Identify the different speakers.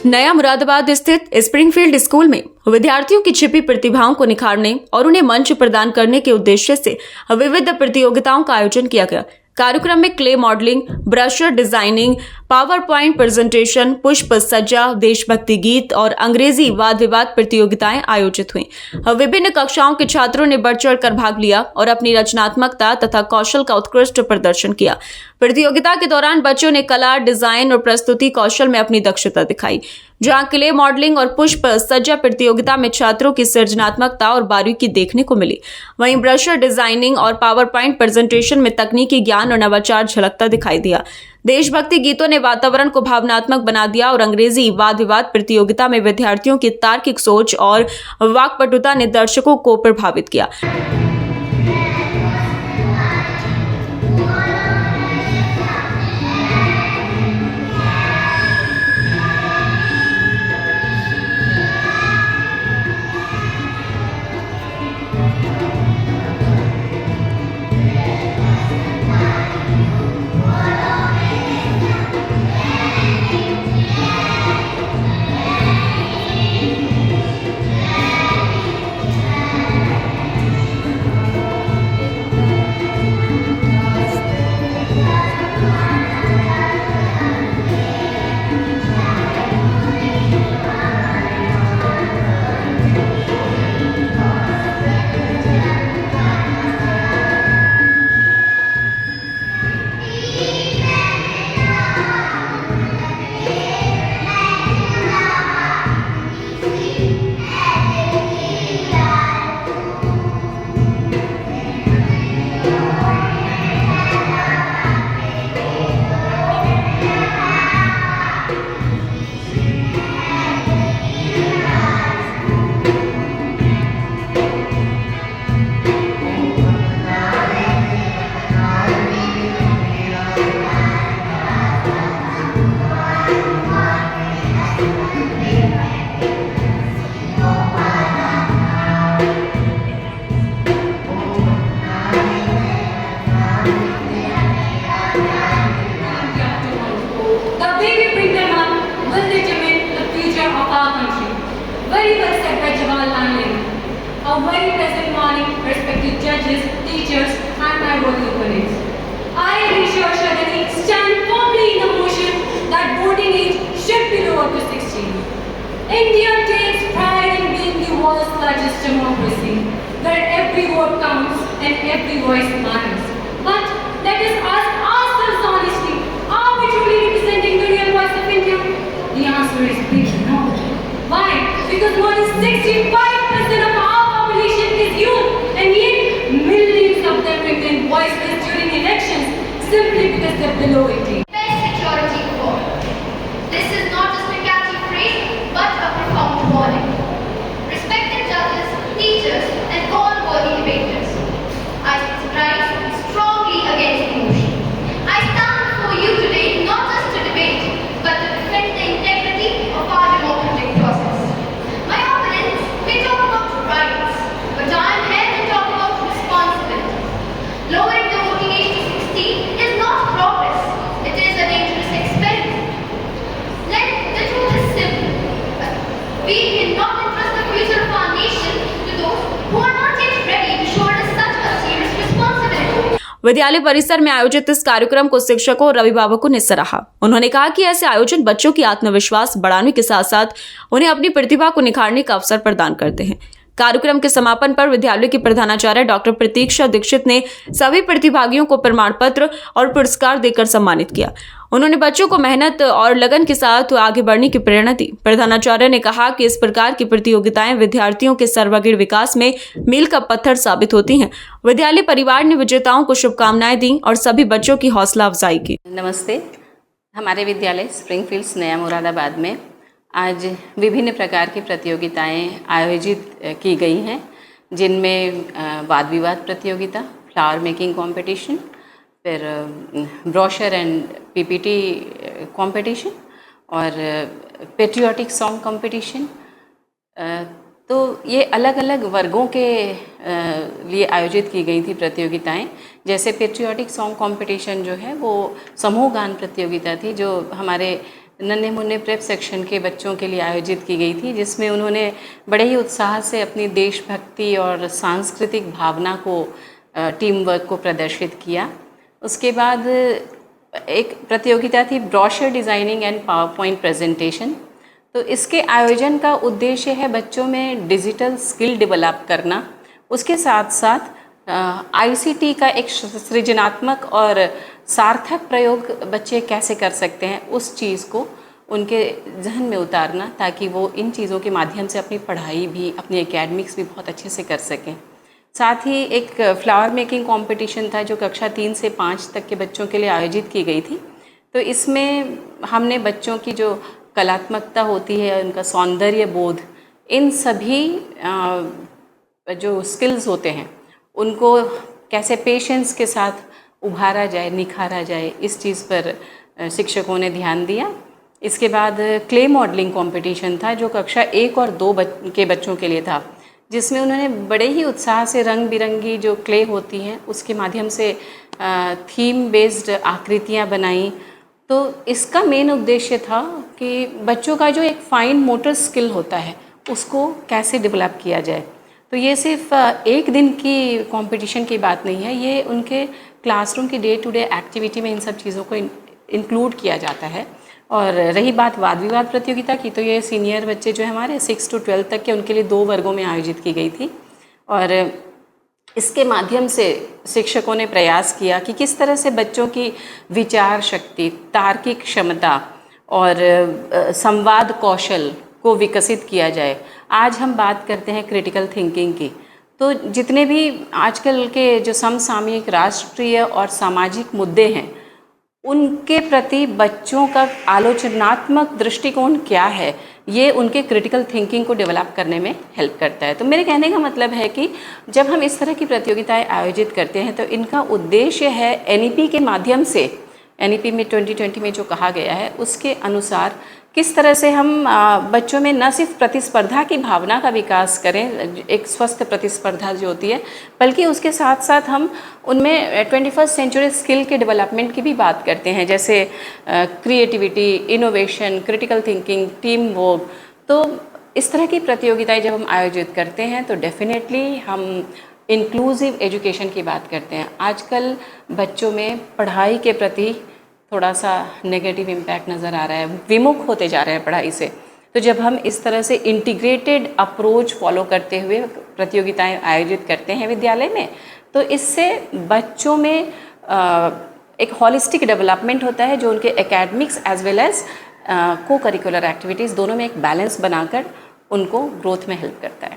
Speaker 1: नया मुरादाबाद स्थित Springfield school में विद्यार्थियों की छिपी प्रतिभाओं को निखारने और उन्हें मंच प्रदान करने के उद्देश्य से विविध प्रतियोगिताओं का आयोजन किया गया। कार्यक्रम में clay modelling, brusher designing, power point presentation, पुष्प सज्जा, देशभक्ति गीत और अंग्रेजी वाद विवाद प्रतियोगिताएं आयोजित हुई। विभिन्न कक्षाओं के छात्रों ने बढ़ चढ़ कर भाग लिया और अपनी रचनात्मकता तथा कौशल का उत्कृष्ट प्रदर्शन किया। प्रतियोगिता के दौरान बच्चों ने कला, डिजाइन और प्रस्तुति कौशल में अपनी दक्षता दिखाई। जहां क्ले मॉडलिंग और पुष्प सज्जा प्रतियोगिता में छात्रों की सृजनात्मकता और बारीकी देखने को मिली, वहीं ब्रशर डिजाइनिंग और पावर पॉइंट प्रेजेंटेशन में तकनीकी ज्ञान और नवाचार झलकता दिखाई दिया। देशभक्ति गीतों ने वातावरण को भावनात्मक बना दिया और अंग्रेजी वाद विवाद प्रतियोगिता में विद्यार्थियों की तार्किक सोच और वाक्पटुता ने दर्शकों को प्रभावित किया।
Speaker 2: Very well said by Jawaharlal Nehru. A very pleasant morning, respected judges, teachers, and my worthy colleagues. I, Risha Shadani, stand firmly in the motion that voting age should be lowered to 16. India takes pride in being the world's largest democracy, where every vote counts and every voice matters. But let us ask ourselves honestly, are we truly representing the real voice of India? The answer is big no. Why? Because more than 65% of our population is youth, and yet millions of them remain voiceless during elections simply because they're below 18.
Speaker 3: Best security for. This is not just a catchy phrase, but a profound warning. Respected judges, teachers, and all worthy debaters, I rise strongly against the motion. I stand before you today not just to debate, but to defend the integrity of our democratic process. My opponents may talk about rights, but I am here to talk about responsibility. Lowering the voting age to 16 is not progress, it is a dangerous experiment. The truth is simple. We cannot entrust the future of our nation to those who are not yet ready to shoulder such a serious responsibility.
Speaker 1: विद्यालय परिसर में आयोजित इस कार्यक्रम को शिक्षकों और अभिभावकों ने सराहा। उन्होंने कहा कि ऐसे आयोजन बच्चों की आत्मविश्वास बढ़ाने के साथ साथ उन्हें अपनी प्रतिभा को निखारने का अवसर प्रदान करते हैं। कार्यक्रम के समापन पर विद्यालय की प्रधानाचार्य डॉक्टर प्रतीक्षा दीक्षित ने सभी प्रतिभागियों को प्रमाण पत्र और पुरस्कार देकर सम्मानित किया। उन्होंने बच्चों को मेहनत और लगन के साथ आगे बढ़ने की प्रेरणा दी। प्रधानाचार्य ने कहा कि इस प्रकार की प्रतियोगिताएं विद्यार्थियों के सर्वांगीण विकास में मील का पत्थर साबित होती हैं। विद्यालय परिवार ने विजेताओं को शुभकामनाएं दी और सभी बच्चों की हौसला अफजाई की।
Speaker 4: नमस्ते। हमारे विद्यालय स्प्रिंगफील्ड्स नया मुरादाबाद में आज विभिन्न प्रकार की प्रतियोगिताएं आयोजित की गई हैं, जिनमें वाद विवाद प्रतियोगिता, फ्लावर मेकिंग कंपटीशन, फिर ब्रोशर एंड पीपीटी कंपटीशन और पेट्रियाटिक सॉन्ग कंपटीशन। तो ये अलग अलग वर्गों के लिए आयोजित की गई थी प्रतियोगिताएं। जैसे पेट्रियाटिक सॉन्ग कंपटीशन जो है वो समूह गान प्रतियोगिता थी, जो हमारे नन्हे मुन्ने प्रेप सेक्शन के बच्चों के लिए आयोजित की गई थी, जिसमें उन्होंने बड़े ही उत्साह से अपनी देशभक्ति और सांस्कृतिक भावना को, टीम वर्क को प्रदर्शित किया। उसके बाद एक प्रतियोगिता थी brochure designing and power point presentation. तो इसके आयोजन का उद्देश्य है बच्चों में डिजिटल स्किल डेवलप करना, उसके साथ साथ आईसीटी का एक सृजनात्मक और सार्थक प्रयोग बच्चे कैसे कर सकते हैं उस चीज़ को उनके जहन में उतारना, ताकि वो इन चीज़ों के माध्यम से अपनी पढ़ाई भी, अपनी एकेडमिक्स भी बहुत अच्छे से कर सकें। साथ ही एक फ्लावर मेकिंग कंपटीशन था जो कक्षा 3 से 5 तक के बच्चों के लिए आयोजित की गई थी। तो इसमें हमने बच्चों की जो कलात्मकता होती है, उनका सौंदर्य बोध, इन सभी जो स्किल्स होते हैं उनको कैसे पेशेंस के साथ उभारा जाए, निखारा जाए, इस चीज़ पर शिक्षकों ने ध्यान दिया। इसके बाद क्ले मॉडलिंग कंपटीशन था जो कक्षा 1 और 2 के बच्चों के लिए था, जिसमें उन्होंने बड़े ही उत्साह से रंग बिरंगी जो क्ले होती हैं उसके माध्यम से थीम बेस्ड आकृतियाँ बनाई। तो इसका मेन उद्देश्य था कि बच्चों का जो एक फाइन मोटर स्किल होता है उसको कैसे डेवलप किया जाए। तो ये सिर्फ एक दिन की कंपटीशन की बात नहीं है, ये उनके क्लासरूम की डे टू डे एक्टिविटी में इन सब चीज़ों को इंक्लूड किया जाता है। और रही बात वाद विवाद प्रतियोगिता की, तो ये सीनियर बच्चे जो है हमारे 6 to 12 तक के, उनके लिए 2 वर्गों में आयोजित की गई थी। और इसके माध्यम से शिक्षकों ने प्रयास किया कि किस तरह से बच्चों की विचार शक्ति, तार्किक क्षमता और संवाद कौशल को विकसित किया जाए। आज हम बात करते हैं क्रिटिकल थिंकिंग की, तो जितने भी आजकल के जो समसामयिक राष्ट्रीय और सामाजिक मुद्दे हैं उनके प्रति बच्चों का आलोचनात्मक दृष्टिकोण क्या है, ये उनके क्रिटिकल थिंकिंग को डेवलप करने में हेल्प करता है। तो मेरे कहने का मतलब है कि जब हम इस तरह की प्रतियोगिताएं आयोजित करते हैं तो इनका उद्देश्य है एनईपी के माध्यम से, एनईपी में 2020 में जो कहा गया है उसके अनुसार किस तरह से हम बच्चों में न सिर्फ प्रतिस्पर्धा की भावना का विकास करें, एक स्वस्थ प्रतिस्पर्धा जो होती है, बल्कि उसके साथ साथ हम उनमें 21st सेंचुरी स्किल के डेवलपमेंट की भी बात करते हैं, जैसे creativity, innovation, critical thinking, team work. तो इस तरह की प्रतियोगिताएं जब हम आयोजित करते हैं तो डेफिनेटली हम इंक्लूसिव एजुकेशन की बात करते हैं। आजकल बच्चों में पढ़ाई के प्रति थोड़ा सा नेगेटिव इम्पैक्ट नज़र आ रहा है, विमुख होते जा रहे हैं पढ़ाई से। तो जब हम इस तरह से इंटीग्रेटेड अप्रोच फॉलो करते हुए प्रतियोगिताएं आयोजित करते हैं विद्यालय में, तो इससे बच्चों में एक हॉलिस्टिक डेवलपमेंट होता है जो उनके एकेडमिक्स एज वेल एज को करिकुलर एक्टिविटीज़ दोनों में एक बैलेंस बनाकर उनको ग्रोथ में हेल्प करता है।